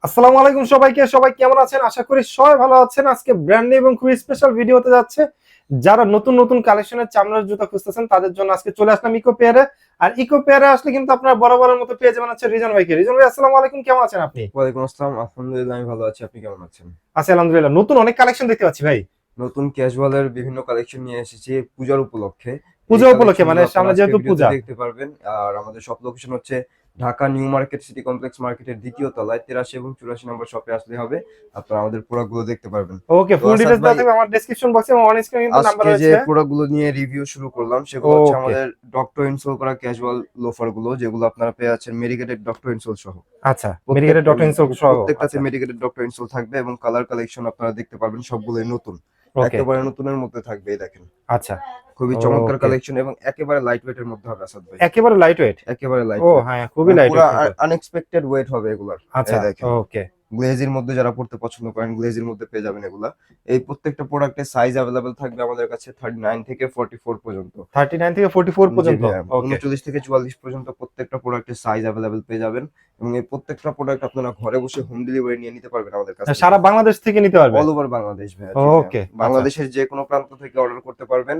আসসালামু আলাইকুম সবাইকে। সবাই কেমন আছেন? আশা করি সবাই ভালো আছেন। আজকে ব্র্যান্ড নিউ এবং খুবই স্পেশাল ভিডিও হতে যাচ্ছে। যারা নতুন নতুন কালেকশনের চামড়ার জুতা খুঁজতেছেন তাদের জন্য আজকে চলে আসলাম ইকো পেয়ারে। আর ইকো পেয়ারে আসলে কিন্তু আপনারা বরাবরের মতো পেয়ে যাবেন হচ্ছে রিজন ভাইকে। রিজন ভাই আসসালামু আলাইকুম, কেমন আছেন আপনি? ওয়ালাইকুম আসসালাম। আলহামদুলিল্লাহ, আমি ভালো আছি। আপনি কেমন আছেন? আছি আলহামদুলিল্লাহ। নতুন অনেক কালেকশন দেখতে পাচ্ছি ভাই। নতুন ক্যাজুয়ালের বিভিন্ন কালেকশন নিয়ে এসেছি পূজার উপলক্ষে। এই পূজা উপলক্ষে কালেকশন মানে গুলো আপনারা সামনে আজকের যেহেতু ভিডিওতে পূজা। দেখতে পারবেন। আর আমাদের শপ লোকেশন হচ্ছে Dhaka new market city complex মার্কেটের দ্বিতীয় তলায় 83 এবং 84 নম্বর শপে আসলে হবে। আপনারা আমাদের প্রোডাক্ট গুলো দেখতে পারবেন। ওকে, তো ফুল আসাদ ডিটেইলস ভাই, দেওয়া থাকবে আমার ডেসক্রিপশন বক্সে এবং অন স্ক্রিনে কিন্তু নাম্বার আজকে যে রয়েছে। প্রোডাক্ট গুলো নিয়ে রিভিউ শুরু করলাম সেগুলো হচ্ছে ওকে, আমাদের ডক্টর ইনসোল করা ক্যাজুয়াল লোফার গুলো, যেগুলো আপনারা পেয়ে যাচ্ছেন মেডিকেটেড ডক্টর ইনসোল সহ। আচ্ছা। মেডিকেটেড প্রত্যেকটা ডট ইন সহ। প্রত্যেকটাতে আচ্ছা। মেডিকেটেড ডক্টর ইনসোল থাকবে এবং কালার কালেকশন আপনারা দেখতে পারবেন, সবগুলোই নতুন। ওকে। একেবারে নতুনের মধ্যে থাকবে, এই দেখেন। আচ্ছা। খুবই চমৎকার ওকে, কালেকশন এবং একেবারে লাইট ওয়েট এর মধ্যে হবে আসাদ ভাই। একেবারে লাইট ওয়েট। একেবারে লাইট ও ওয়েট, হ্যাঁ, খুবই মানে লাইট পুরো ওয়েট কিন্তু। আনএক্সপেক্টেড ওয়েট হবে এগুলার। আচ্ছা। এই দেখেন, ওকে। গ্লেজের মধ্যে যারা পড়তে পছন্দ করেন গ্লেজের মধ্যে পেয়ে যাবেন এগুলা। এই প্রত্যেকটা প্রোডাক্টের সাইজ अवेलेबल থাকবে আমাদের কাছে 39 থেকে 44 পর্যন্ত। 39 থেকে 44 জি পর্যন্ত। ভাইয়া, ওকে। 39 থেকে 44 পর্যন্ত প্রত্যেকটা প্রোডাক্টের সাইজ अवेलेबल পেয়ে যাবেন। এবং এই প্রত্যেকটা প্রোডাক্ট আপনারা ঘরে বসে হোম ডেলিভারি নিয়ে নিতে পারবেন আমাদের কাছ থেকে। সারা বাংলাদেশ থেকে নিতে পারবে। অল ওভার বাংলাদেশ ভাইয়া, জি ভাইয়া। ওকে। আচ্ছা। বাংলাদেশের যে কোনো প্রান্ত থেকে অর্ডার করতে পারবেন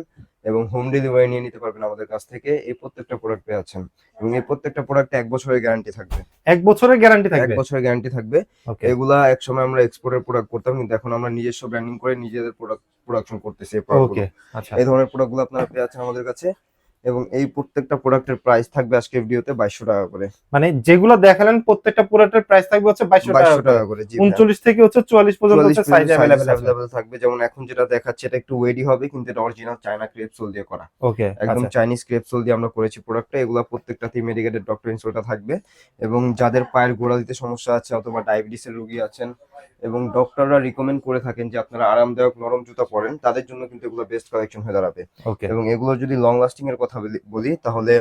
এবং হোম ডেলিভারি নিয়ে নিতে পারবেন আমাদের কাছ থেকে। এই প্রত্যেকটা প্রোডাক্ট পেয়ে যাচ্ছেন এবং এই প্রত্যেকটা প্রোডাক্টে 1 বছরের গ্যারান্টি থাকবে। 1 বছরের গ্যারান্টি 1 থাকবে। বছরের গ্যারান্টি থাকবে। ওকে। এগুলা একসময় আমরা এক্সপোর্টের প্রোডাক্ট করতাম, কিন্তু এখন আমরা নিজস্ব ব্র্যান্ডিং করে নিজেদের প্রোডাকশন করতেছি এই প্রোডাক্টগুলো। ওকে। আচ্ছা। এই ধরনের প্রোডাক্টগুলো আপনারা পেয়ে যাচ্ছেন আমাদের কাছে। এবং এই প্রত্যেকটা প্রোডাক্টের প্রাইস থাকবে আজকের ভিডিওতে 2200 টাকা করে। মানে যেগুলো দেখালেন প্রত্যেকটা প্রোডাক্টের প্রাইস থাকবে হচ্ছে 2200 টাকা 2200 করে। টাকা করে, জি ভাইয়া। 39 থেকে হচ্ছে 44 পর্যন্ত 44 হচ্ছে সাইজ পর্যন্ত সাইজেস अवेलेबल আছে। अवेलेबल থাকবে। যেমন এখন যেটা দেখাচ্ছে এটা একটু ওয়েডি হবে, কিন্তু এটা অরিজিনাল চায়না ক্রেপ সোল দিয়ে করা। ওকে। একদম আচ্ছা। চাইনিজ ক্রেপ সোল দিয়ে আমরা করেছি প্রোডাক্টটা। এগুলা প্রত্যেকটাতেই মেডিকেটেড ডক্টর ইনসোলটা থাকবে। এবং যাদের পায়ের গোড়া দিতে সমস্যা আছে অথবা ডায়াবেটিসের রোগী আছেন এবং ডক্টররা রিকমেন্ড করে থাকেন যে আপনারা আরামদায়ক নরম জুতা পরেন, তাদের জন্য কিন্তু এগুলো বেস্ট কালেকশন হয়ে দাঁড়াবে। ওকে। এবং এগুলো যদি লং লাস্টিং এর কথা বলি তাহলে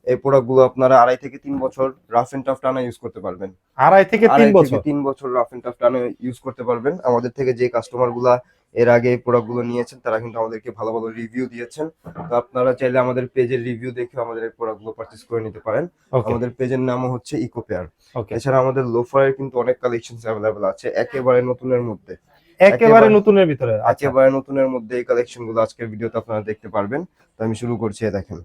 এই প্রোডাক্টগুলো আপনারা 2.5 থেকে 3 বছর রাফ এন্ড টাফ টানা ইউজ করতে পারবেন। 2.5 থেকে 3 2.5 থেকে বছর। 3 বছর রাফ এন্ড টাফ টানা ইউজ করতে পারবেন। আমাদের থেকে যে কাস্টমার গুলা এর আগে এই প্রোডাক্ট গুলো নিয়েছেন তারা কিন্তু আমাদেরকে ভালো ভালো রিভিউ দিয়েছেন। তো আপনারা চাইলে আমাদের পেজের রিভিউ দেখে আমাদের এই প্রোডাক্ট গুলো পারচেজ করে নিতে পারেন। ওকে। আমাদের পেজের নামও হচ্ছে ইকো পেয়ার। ওকে। এছাড়া আমাদের লোফারের কিন্তু অনেক কালেকশন অ্যাভেলেবল আছে একেবারে নতুনের মধ্যে। একেবারে একেবারে নতুনের ভিতরে। আচ্ছা। একেবারে নতুনের মধ্যে এই কালেকশন গুলো আজকের ভিডিওতে আপনারা দেখতে পারবেন। তো আমি শুরু করছি, দেখেন।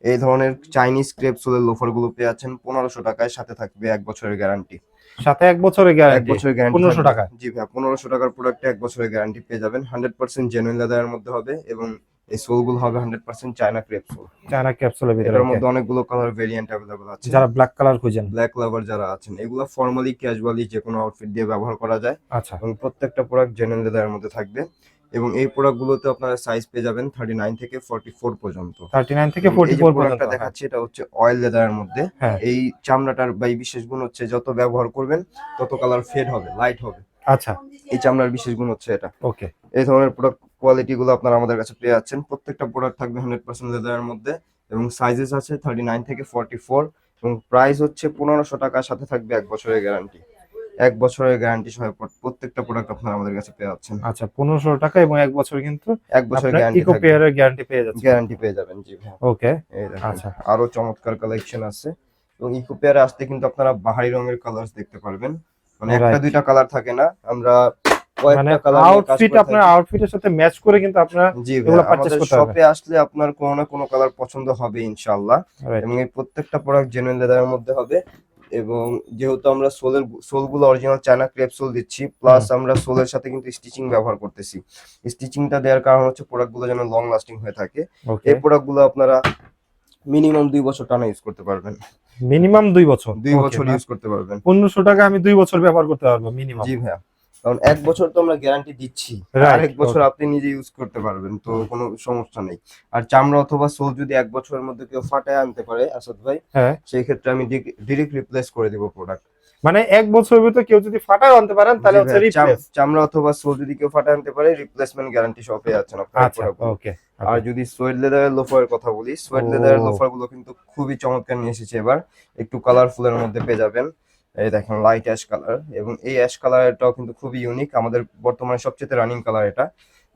এই ধরনের চাইনিজ ক্রেপ সোলের লোফার গুলো পেয়ে যাচ্ছেন 1500 টাকায়, সাথে থাকবে 1 বছরের গ্যারান্টি। সাথে 1 বছরের 1 গ্যারান্টি। বছরের গ্যারান্টি 1500 থাকবে। টাকা। জি ভাইয়া, 1500 টাকার প্রোডাক্টে 1 বছরের গ্যারান্টি পেয়ে যাবেন। 100% জেনুইন লেদারের মধ্যে হবে এবং এই সোলগুলো হবে 100% চায়না ক্রেপ সোল। চায়না ক্যাপসুলের ভিতরে। এটার ওকে। মধ্যে অনেকগুলো কালার ভেরিয়েন্ট अवेलेबल আছে। যারা ব্ল্যাক কালার খুঁজেন। ব্ল্যাক লাভার যারা আছেন, এগুলো ফর্মালি ক্যাজুয়ালি যেকোনো আউটফিট দিয়ে ব্যবহার করা যায়। আচ্ছা। এবং প্রত্যেকটা প্রোডাক্ট জেনুইন লেদারের মধ্যে থাকবে। এবং এই প্রোডাক্টগুলোতে আপনারা সাইজ পেয়ে যাবেন 39 থেকে 44 পর্যন্ত। 39 থেকে এবং এই যে 44 পর্যন্ত। প্রোডাক্টটা হ্যাঁ। দেখাচ্ছি এটা হচ্ছে অয়েল লেদারের মধ্যে। হ্যাঁ। এই চামড়াটার বা এই বিশেষ গুণ হচ্ছে যত ব্যবহার করবেন তত কালার ফেড হবে, লাইট হবে। আচ্ছা। এই চামড়ার বিশেষ গুণ হচ্ছে এটা। ওকে। এই ধরনের প্রোডাক্ট কোয়ালিটি গুলো আপনারা আমাদের কাছে পেয়ে যাচ্ছেন। প্রত্যেকটা প্রোডাক্ট থাকবে 100% লেদারের মধ্যে এবং সাইজেস আছে 39 থেকে 44 এবং প্রাইস হচ্ছে 1500 টাকা, সাথে থাকবে 1 বছরের গ্যারান্টি। 1 বছরের গ্যারান্টি সহ প্রত্যেকটা প্রোডাক্ট আপনারা আমাদের কাছে পেয়ে যাচ্ছেন। আচ্ছা, 1500 টাকা এবং 1 বছর কিন্তু 1 বছরের আপনার গ্যারান্টি ইকো থাকবে। পেয়ারের গ্যারান্টি পেয়ে যাচ্ছেন। গ্যারান্টি পেয়ে যাবেন, জি ভাই। ওকে। এই দেখেন, আচ্ছা। আরো চমৎকার কালেকশন আছে। এবং ইকো পেয়ারে আসতে কিন্তু আপনারা বাহারি রঙের কালার দেখতে পারবেন। মানে একটা রাইট। দুইটা কালার থাকে না, আমরা মানে কয়েকটা কালার নিয়ে কাজ আউটফিট করে আপনার থাকি। আউটফিটের সাথে ম্যাচ করে কিন্তু আপনারা জি ভাইয়া, এগুলো পারচেজ আমাদের করতে পারবেন। শপে আসলে আপনার কোনো না কোনো কালার পছন্দ হবে ইনশাআল্লাহ। রাইট। এবং এই প্রত্যেকটা প্রোডাক্ট জেনুইন লেদারের মধ্যে হবে। এবং যেহেতু আমরা সোলগুলো অরিজিনাল চায়না ক্রেপ সোল দিচ্ছি, প্লাস হুম। আমরা সোলের সাথে কিন্তু স্টিচিং ব্যবহার করতেছি। স্টিচিংটা দেওয়ার কারণ হচ্ছে প্রোডাক্টগুলো যেন লং লাস্টিং হয়ে থাকে। ওকে। এই প্রোডাক্টগুলো আপনারা মিনিমাম 2 বছর টানা ইউজ করতে পারবেন। মিনিমাম 2 বছর। 2 ওকে। বছর না, ইউজ করতে পারবেন। 1500 টাকা আমি 2 বছর ব্যবহার করতে পারবো মিনিমাম। জি ভাইয়া, কারণ 1 বছর তো আমরা গ্যারান্টি দিচ্ছি, আর রাইট। 1 বছর ওকে। আপনি নিজে ইউজ করতে পারবেন, তো কোনো সমস্যা নেই। আর চামড়া অথবা সোল যদি 1 বছরের মধ্যে কেউ ফাটায় আনতে পারে আসাদ ভাই, হ্যাঁ। সেই ক্ষেত্রে আমি ডিরেক্ট রিপ্লেস করে দিব প্রোডাক্ট। মানে 1 বছরের ভিতরে কেউ যদি ফাটায় আনতে পারেন জি তাহলে হচ্ছে ভাইয়া, রিপ্লেস। চামড়া অথবা সোল যদি কেউ ফাটায় আনতে পারে রিপ্লেসমেন্ট গ্যারান্টি সহ পেয়ে যাচ্ছেন আপনার এই আচ্ছা। প্রোডাক্টগুলো। ওকে। আর ওকে। যদি সোয়েড লেদারের লোফারের কথা বলি, সোয়েড লেদারের ও লোফার গুলো কিন্তু খুবই চমৎকার নিয়ে এসেছে এবার। একটু কালারফুলের মধ্যে পেয়ে যাবেন। এই দেখেন, লাইট অ্যাশ কালার, এবং এই অ্যাশ কালারটাও কিন্তু খুবই ইউনিক, আমাদের বর্তমানে সবচেয়ে রানিং কালার এটা।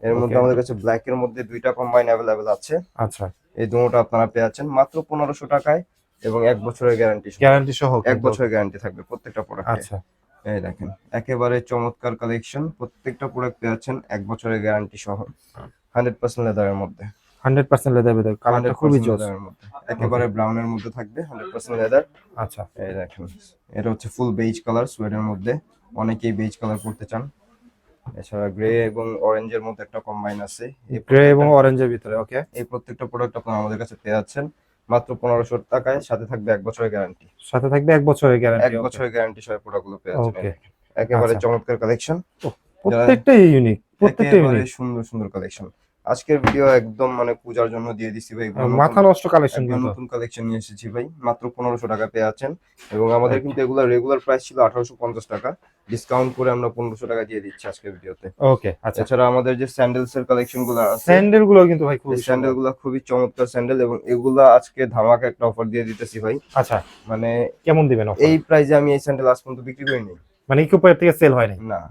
এর মধ্যে ওকে। আমাদের কাছে ব্ল্যাক এর মধ্যে দুইটা কম্বাইন অ্যাভেলেবেল আছে। আচ্ছা। এই দুটোটা আপনারা পেয়ে যাচ্ছেন মাত্র 1500 টাকায় এবং 1 বছরের গ্যারান্টি সহ। গ্যারান্টি সহ 1 কিন্তু। বছরের গ্যারান্টি থাকবে প্রত্যেকটা প্রোডাক্টে। আচ্ছা। এই দেখেন একেবারে চমৎকার কালেকশন, প্রত্যেকটা প্রোডাক্ট পেয়েছেন 1 বছরের গ্যারান্টি সহ 100% লেদারের মধ্যে। 100% লেদার ভিতরে, কালারটা খুবই 100% জোস। লেদারের মধ্যে, একেবারে ব্রাউনের মধ্যে থাকবে 100% লেদার। আচ্ছা, এই দেখেন এটা হচ্ছে ফুল বেজ কালার সোয়েডের মধ্যে, অনেকেই বেজ কালার পড়তে চান। এছাড়া গ্রে এবং অরেঞ্জের মধ্যে একটা কম্বাইন আছে। গ্রে এবং অরেঞ্জের ভিতরে। ওকে, এই প্রত্যেকটা প্রোডাক্ট আপনারা আমাদের কাছে পেয়ে যাচ্ছেন মাত্র 1500 টাকায়, সাথে থাকবে 1 বছরের গ্যারান্টি। সাথে থাকবে 1 বছরের গ্যারান্টি। 1 বছরের গ্যারান্টি সহ প্রোডাক্টগুলো পেয়ে যাচ্ছেন। এই ওকে, দেখেন একেবারে আচ্ছা। চমৎকার কালেকশন, যারা প্রত্যেকটাই ইউনিক, প্রত্যেকটাই একেবারে ইউনিক। সুন্দর সুন্দর কালেকশন। আজকের ভিডিও একদম মানে পূজার জন্য দিয়ে দিছি ভাই, এগুলো নতুন মাথা নষ্ট কালেকশন একদম কিন্তু। নতুন কালেকশন নিয়ে এসেছি ভাই, মাত্র 1500 টাকা পেয়ে আছেন। এবং আমাদের Okay. কিন্তু এগুলো রেগুলার প্রাইস ছিল 1850 টাকা, ডিসকাউন্ট করে আমরা 1500 টাকা দিয়ে দিচ্ছি আজকের ভিডিওতে। ওকে, আচ্ছা। এছাড়া আমাদের যে স্যান্ডেলস এর কালেকশন গুলো আছে, স্যান্ডেল গুলো কিন্তু ভাই এই খুবই স্যান্ডেল সুন্দর। গুলো খুবই চমৎকার স্যান্ডেল, এবং এগুলা আজকে ধামাকা একটা অফার দিয়ে দিতেছি ভাই। আচ্ছা, মানে কেমন দিবেন অফার? এই প্রাইসে আমি এই স্যান্ডেল আজ পর্যন্ত বিক্রি করিনি। মানে ইকোপার থেকে সেল হয় নাই? না,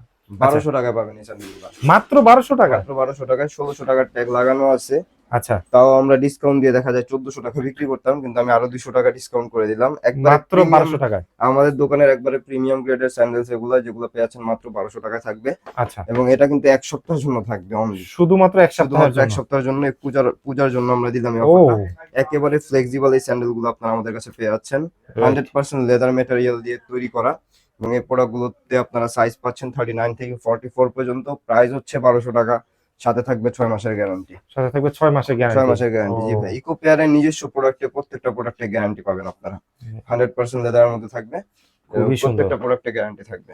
1200 টাকা পাবেন এই স্যান্ডেল গুলা, মাত্র 1200 টাকা? মাত্র 1200 টাকায়। 1600 টাকার ট্যাগ লাগানো আছে। আচ্ছা, তাও আমরা ডিসকাউন্ট দিয়ে দেখা যায় 1400 টাকা বিক্রি করতাম, কিন্তু আমি আরো 200 টাকা ডিসকাউন্ট করে দিলাম। একবারে মাত্র প্রিমিয়াম 1200 টাকায়? আমাদের দোকানের একবারে প্রিমিয়াম গ্রেডের স্যান্ডেলস এগুলো, যেগুলো পেয়েছেন মাত্র 1200 টাকায় থাকবে। আচ্ছা, এবং এটা কিন্তু 1 সপ্তাহের জন্য থাকবে অনলি, শুধুমাত্র এক সপ্তাহের শুধুমাত্র 1 জন্য? সপ্তাহের জন্য। এই পূজার জন্য আমরা দিলাম এই ও, অফারটা। একেবারে ফ্লেক্সিবল এই স্যান্ডেল গুলো আপনারা আমাদের কাছে পেয়ে যাচ্ছেন, 100% লেদার ম্যাটেরিয়াল দিয়ে তৈরি করা। এবং এই প্রোডাক্ট গুলোতে আপনারা সাইজ পাচ্ছেন 39 থেকে 44 পর্যন্ত। প্রাইস হচ্ছে 1200 টাকা, সাথে থাকবে 6 মাসের গ্যারান্টি। সাথে থাকবে 6 মাসের 6 গ্যারান্টি? মাসের গ্যারান্টি, জি ভাই। ইকো পেয়ারের নিজস্ব প্রোডাক্টে প্রত্যেকটা প্রোডাক্টে গ্যারান্টি পাবেন আপনারা, 100% লেদারের মধ্যে থাকবে এবং খুবই সুন্দর। প্রত্যেকটা প্রোডাক্টে গ্যারান্টি থাকবে।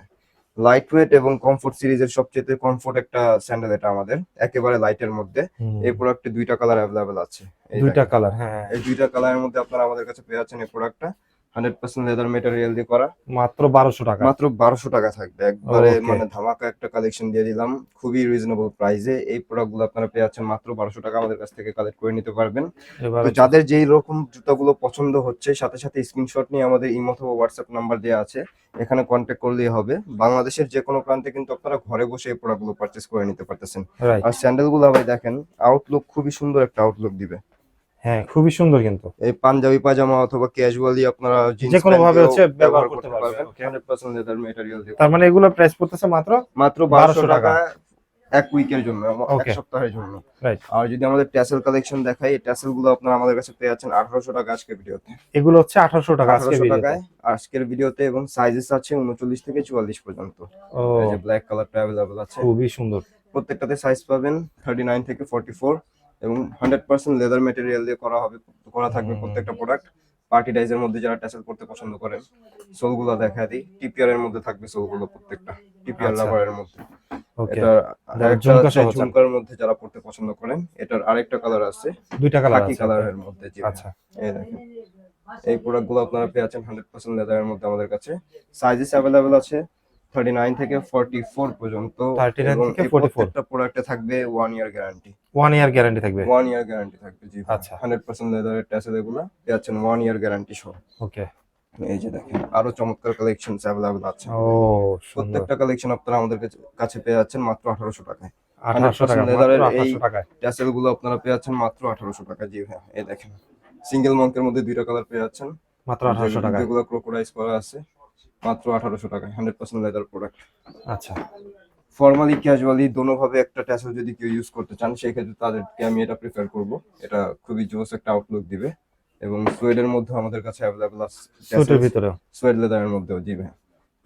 লাইট ওয়েট এবং কমফোর্ট সিরিজের সবচেয়ে কমফোর্ট একটা স্যান্ডেল এটা আমাদের, একেবারে লাইটের মধ্যে। এই প্রোডাক্টে 2টা কালার অ্যাভেলেবেল আছে। এই দুইটা দেখেন, কালার, হ্যাঁ। এই 2টা কালারের মধ্যে আপনারা আমাদের কাছে পেয়ে যাচ্ছেন এই প্রোডাক্টটা, 100% লেদার ম্যাটেরিয়াল দিয়ে করা, মাত্র 1200 টাকা? মাত্র 1200 টাকা থাকবে। একবারে Okay. মানে ধামাকা একটা কালেকশন দিয়ে দিলাম খুবই রিজনেবল প্রাইসে। এই প্রোডাক্টগুলো আপনারা পেয়ে যাচ্ছেন মাত্র 1200 টাকা, আমাদের কাছ থেকে কালেক্ট করে নিতে পারবেন। এবার তো যাদের যেই রকম জুতাগুলো পছন্দ হচ্ছে, সাথে সাথে স্ক্রিনশট নিয়ে আমাদের ইমো অথবা হোয়াটসঅ্যাপ নাম্বার দেওয়া আছে, এখানে কন্ট্যাক্ট করলেই হবে। বাংলাদেশের যে কোনো প্রান্তে কিন্তু আপনারা ঘরে বসে এই প্রোডাক্টগুলো পারচেজ করে নিতে পারতেছেন। রাইট। আর স্যান্ডেলগুলো ভাই দেখেন, আউটলুক খুবই সুন্দর একটা আউটলুক দিবে। হ্যাঁ, খুবই সুন্দর কিন্তু। এই পাঞ্জাবি পাজামা অথবা ক্যাজুয়ালি আপনারা জিন্স যে কোনো প্যান্ট ভাবে দিয়েও হচ্ছে ব্যবহার করতে পারবেন। পারবেন। Okay. 100% লেদার ম্যাটেরিয়াল দিয়ে তার মানে এগুলো প্রাইস পড়তেছে মাত্র মাত্র 1200 1200 টাকা। টাকা 1 উইকের জন্য, এক Okay. সপ্তাহের জন্য। রাইট। আর যদি আমাদের ট্যাসেল কালেকশন দেখাই, এই ট্যাসেল গুলো আপনারা আমাদের কাছে পেয়ে যাচ্ছেন 1800 টাকা আজকের ভিডিওতে। এগুলো হচ্ছে 1800 টাকা আজকে 1800 ভিডিওতে? টাকায় আজকের ভিডিওতে, এবং সাইজেস আছে 39 থেকে 44 পর্যন্ত। ও, এই যে ব্ল্যাক কালারটা अवेलेबल আছে, খুবই সুন্দর। প্রত্যেকটাতে সাইজ পাবেন 39 থেকে 44, এবং 100% লেদার ম্যাটেরিয়াল দিয়ে করা থাকবে প্রত্যেকটা প্রোডাক্ট। পার্টি ডাইজের মধ্যে যারা ট্যাসেল করতে পছন্দ করেন, সোলগুলো দেখা দিই, টিপিআর এর মধ্যে থাকবে সোলগুলো প্রত্যেকটা, টিপিআর আচ্ছা। রাবারের মধ্যে। ওকে, এটা আরেকটা ঝুমকা হচ্ছে সহ চান? ঝুমকার মধ্যে যারা পড়তে পছন্দ করেন, এটার আরেকটা কালার আছে, দুইটা কালার খাকি আছে? কালারের মধ্যে। জি আচ্ছা, এই দেখেন, এই প্রোডাক্টগুলো আপনারা পেয়ে যাচ্ছেন 100% লেদারের মধ্যে আমাদের কাছে। সাইজেস अवेलेबल আছে 39 থেকে 44 পর্যন্ত, 39 এবং থেকে এই 44? প্রত্যেকটা প্রোডাক্টে থাকবে 1 ইয়ার গ্যারান্টি। 1 ইয়ার গ্যারান্টি থাকবে? 1 ইয়ার গ্যারান্টি থাকবে, জি। আচ্ছা। 100% লেদারের ট্যাসেল এগুলো পেয়ে যাচ্ছেন 1 ইয়ার গ্যারান্টি সহ। ওকে। এই যে দেখেন, আরো চমৎকার কালেকশন अवेलेबल আছে। ও, সুন্দর। প্রত্যেকটা কালেকশন আপনারা আমাদের কাছে পেয়ে যাচ্ছেন মাত্র 1800 টাকায়। 1800 টাকা? 100% মাত্র লেদারের এই 1800 টাকায়? ট্যাসেল গুলো আপনারা পেয়ে যাচ্ছেন মাত্র 1800 টাকা। জি ভাই, এই দেখেন, সিঙ্গেল মঙ্কের মধ্যে 2টা কালার পেয়ে যাচ্ছেন, মাত্র 1800 টাকায়? যেগুলো ক্রোকোডাইল করা আছে, মাত্র 1800 টাকায়। 100% লেদার প্রোডাক্ট। আচ্ছা, ফর্মালি ক্যাজুয়ালি দোনোভাবে একটা ট্যাসেল যদি কেউ ইউজ করতে চান, সেই ক্ষেত্রে তাদেরকে আমি এটা প্রিফার করব। এটা খুবই জোস একটা আউটলুক দিবে। এবং সোয়েডের মধ্যে আমাদের কাছে अवेलेबल আছে, স্যুটের ভিতরে? সোয়েড লেদারের মধ্যেও, জি ভাই।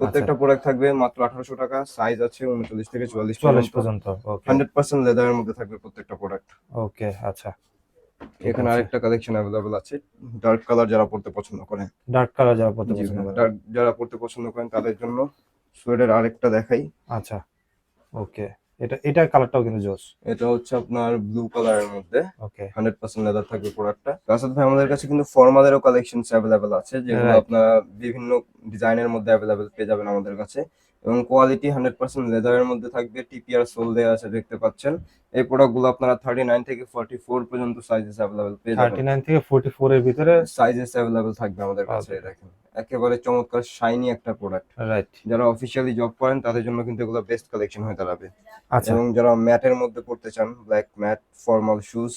প্রত্যেকটা প্রোডাক্ট থাকবে মাত্র 1800 টাকা, সাইজ আছে 39 থেকে 44 44 পর্যন্ত। পর্যন্ত? ওকে, 100% লেদারের মধ্যে থাকবে প্রত্যেকটা প্রোডাক্ট। ওকে, আচ্ছা। এখানে আরেকটা কালেকশন अवेलेबल আছে, ডার্ক কালার যারা পড়তে পছন্দ করেন। ডার্ক কালার যারা পড়তে জি পছন্দ ভাই, করে? ডার্ক যারা পড়তে পছন্দ করেন তাদের জন্য সোয়েডের আরেকটা দেখাই। আচ্ছা, ওকে। এটার কালারটাও কিন্তু জোস। এটা হচ্ছে আপনার ব্লু কালারের মধ্যে, ওকে, 100% লেদার থাকবে প্রোডাক্টটা। রাসাদ ভাই, আমাদের কাছে কিন্তু ফর্মালেরও কালেকশন अवेलेबल আছে, যেগুলো Right. আপনারা বিভিন্ন ডিজাইনের মধ্যে अवेलेबल পেয়ে যাবেন আমাদের কাছে। এবং কোয়ালিটি 100% লেদারের মধ্যে থাকবে, টিপিআর সোল দেওয়া আছে, দেখতে পাচ্ছেন। এই প্রোডাক্টগুলো আপনারা 39 থেকে 44 পর্যন্ত সাইজেস अवेलेबल পেয়ে যাবেন। 39 থেকে 44 এর ভিতরে সাইজেস अवेलेबल থাকবে আমাদের কাছে। Okay. দেখেন, একেবারে চমৎকার শাইনি একটা প্রোডাক্ট। রাইট। যারা অফিসিয়ালি জব করেন তাদের জন্য কিন্তু এগুলো বেস্ট কালেকশন হয়ে দাঁড়াবে। আচ্ছা, এবং যারা ম্যাটের মধ্যে পড়তে চান, ব্ল্যাক ম্যাট ফর্মাল শুজ,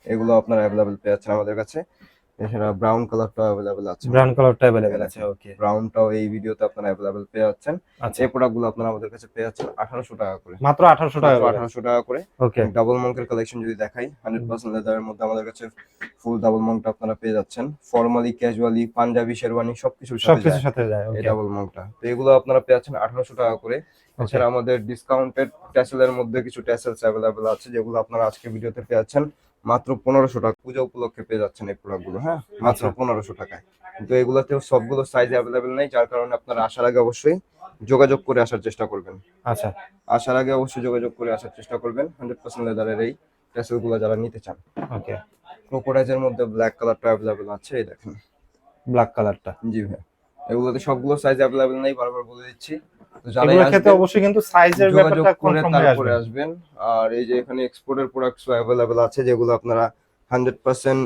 এগুলো আপনারা अवेलेबल পেয়ে যাচ্ছেন আমাদের কাছে। এছাড়া ব্রাউন কালারটাও অ্যাভেলেবেল আছে। ব্রাউন কালারটা अवेलेबल আছে, ওকে। ব্রাউনটাও এই ভিডিওতে আপনারা অ্যাভেলেবেল পেয়ে যাচ্ছেন। আচ্ছা, এই প্রোডাক্টগুলো আপনারা আমাদের কাছে পেয়ে যাচ্ছেন 1800 টাকা করে। মাত্র 1800 টাকা মাত্র করে। 1800 টাকা করে। ওকে, ডাবল মঙ্কের কালেকশন যদি দেখাই, 100% লেদারের মধ্যে আমাদের কাছে ফুল ডাবল মঙ্কটা আপনারা পেয়ে যাচ্ছেন। ফর্মালি, ক্যাজুয়ালি, পাঞ্জাবি, শেরওয়ানি সবকিছুর সাথে যায় সবকিছুর সাথে যায়, এই ওকে। ডাবল মঙ্কটা। তো এগুলো আপনারা পেয়ে যাচ্ছেন 1800 টাকা করে। এছাড়া আমাদের ডিসকাউন্টেড ট্যাসেলের মধ্যে কিছু ট্যাসেলস অ্যাভেলেবল আছে, যেগুলো আপনারা আজকে ভিডিওতে পেয়ে যাচ্ছেন মাত্র 1500 টাকা। পূজা উপলক্ষে পেয়ে যাচ্ছেন এই প্রোডাক্টগুলো, হ্যাঁ, মাত্র আচ্ছা। 1500 টাকায়। কিন্তু এগুলোতেও সবগুলো সাইজ অ্যাভেলেবল নেই, যার কারণে আপনারা আসার আগে অবশ্যই যোগাযোগ করে আসার চেষ্টা করবেন। আচ্ছা, আসার আগে অবশ্যই যোগাযোগ করে আসার চেষ্টা করবেন 100% লেদারের এই ট্যাসেলগুলো যারা নিতে চান। ওকে। ক্রোকোডাইলের মধ্যে ব্ল্যাক কালারটা অ্যাভেলেবল আছে, এই দেখেন। ব্ল্যাক কালারটা, জি ভাই, এগুলোতে সবগুলো সাইজ অ্যাভেলেবল নেই, বারবার বলে দিচ্ছি। তো যারাই এগুলোর ক্ষেত্রে আসবেন অবশ্যই কিন্তু সাইজের যোগাযোগ ব্যাপারটা করে কনফার্ম হয়ে তারপরে আসবে। আসবেন। আর এই যে এখানে এক্সপোর্টের প্রোডাক্টস অ্যাভেলেবল আছে, যেগুলো আপনারা 100%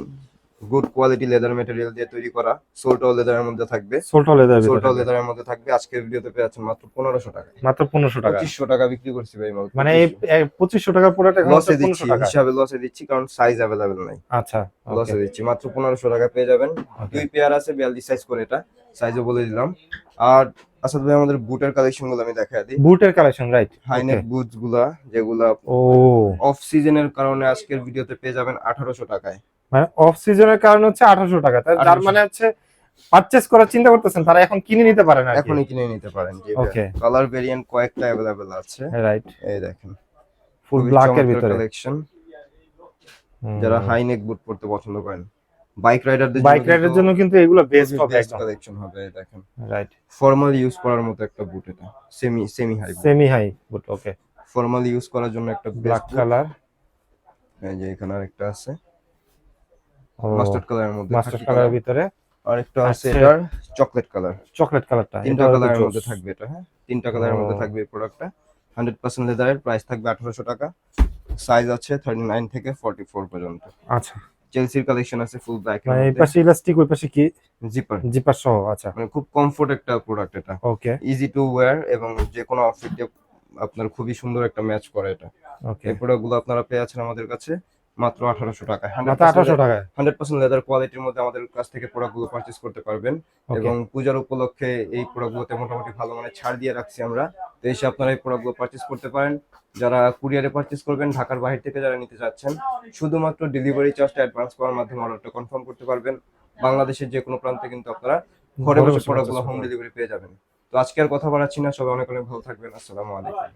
গুড কোয়ালিটি লেদার ম্যাটেরিয়াল দিয়ে তৈরি করা। সোলটাও লেদারের মধ্যে থাকবে, সোলটা লেদার ভিতরে সোলটাও থাকবে। লেদারের মধ্যে থাকবে। আজকের ভিডিওতে পেয়ে যাচ্ছেন মাত্র 1500 টাকা। মাত্র 1500 টাকা। 2500 টাকা বিক্রি করছি ভাই মাল। মানে এই 2500 টাকার প্রোডাক্ট এখন লসে দিচ্ছি, 1500 টাকা। হিসাবে লসে দিচ্ছি, কারণ সাইজ অ্যাভেলেবেল নাই। আচ্ছা, ওকে, লসে দিচ্ছি, মাত্র 1500 টাকা পেয়ে যাবেন। ওকে। দুই পেয়ার আছে 42 সাইজ করে, এটা সাইজও বলে দিলাম। আর আসাদ ভাই, আমাদের বুটের কালেকশন গুলো আমি দেখাই দিই। বুটের কালেকশন, রাইট? হাইনেক বুটস গুলা, যেগুলা ও, অফ সিজনের কারণে আজকের ভিডিওতে পেয়ে যাবেন 1800 টাকায়। মানে অফ সিজনের কারণে হচ্ছে 1800 টাকা। তার 1800 মানে হচ্ছে পারচেজ করার চিন্তা করতেছেন তারা এখন কিনে নিতে পারেন আর কি। এখনই কিনে নিতে পারেন। জি ওকে, কালার ভেরিয়েন্ট কয়েকটা অ্যাভেলেবেল আছে, রাইট। এই দেখেন। ফুল ব্ল্যাক এর ভিতরে কালেকশন, যারা হাইনেক বুট পরতে পছন্দ করেন, বাইক রাইডারদের বাইক রাইডের জন্য কিন্তু এগুলো বেস্ট হবে বেস্ট একদম। কালেকশন হবে, এই দেখেন। রাইট, ফর্মাল ইউজ করার মতো একটা বুট, এটা সেমি হাই বুট। সেমি হাই বুট, ওকে। ফর্মাল ইউজ করার জন্য একটা ব্ল্যাক বেস্ট কালার, এই যে এখানে আরেকটা আছে ও মাস্টার্ড কালারের মধ্যে, মাস্টার কালারের ভিতরে। আরেকটা আছে আচ্ছা। এটার চকলেট কালার। চকলেট কালারটা, তিনটা এটা কালারের জোস। মধ্যে থাকবে এটা, হ্যাঁ, তিনটা কালারের মধ্যে থাকবে এই প্রোডাক্টটা। 100% লেদারের, প্রাইস থাকবে 1800 টাকা। সাইজ আছে 39 থেকে 44 পর্যন্ত। আচ্ছা, চেলসির কালেকশন আছে ফুল ব্ল্যাক এর মানে এই মধ্যে, পাশে ইলাস্টিক, ওই পাশে কি জিপার। জিপার সহ? আচ্ছা, মানে খুব কমফোর্ট একটা প্রোডাক্ট এটা, ওকে, ইজি টু ওয়্যার, এবং যে কোনো আউটফিটে আপনার খুবই সুন্দর একটা ম্যাচ করে এটা। ওকে। এই প্রোডাক্টগুলো আপনারা পেয়ে যাচ্ছেন আমাদের কাছে মাত্র 1800 টাকায়। মাত্র 1800 টাকায়। 100% লেদার কোয়ালিটির মধ্যে আমাদের কাছ থেকে প্রোডাক্টগুলো পারচেজ করতে পারবেন। ওকে, এবং পূজার উপলক্ষে এই প্রোডাক্টগুলোতে মোটামুটি ভালো মানে ছাড় দিয়ে রাখছি আমরা। তো এসে আপনারা এই প্রোডাক্টগুলো পারচেজ করতে পারেন। যারা কুরিয়ারে পারচেজ করবেন, ঢাকার বাইরে থেকে যারা নিতে চাচ্ছেন, শুধুমাত্র ডেলিভারি চার্জটা অ্যাডভান্স করার মাধ্যমে অর্ডারটা কনফার্ম করতে পারবেন। বাংলাদেশের যে কোনো প্রান্তে কিন্তু আপনারা ঘরে বসে প্রোডাক্টগুলো হোম ডেলিভারি পেয়ে যাবেন। তো আজকে আর কথা বাড়াচ্ছি না, সবাই অনেক অনেক ভালো থাকবেন। আসসালামু আলাইকুম।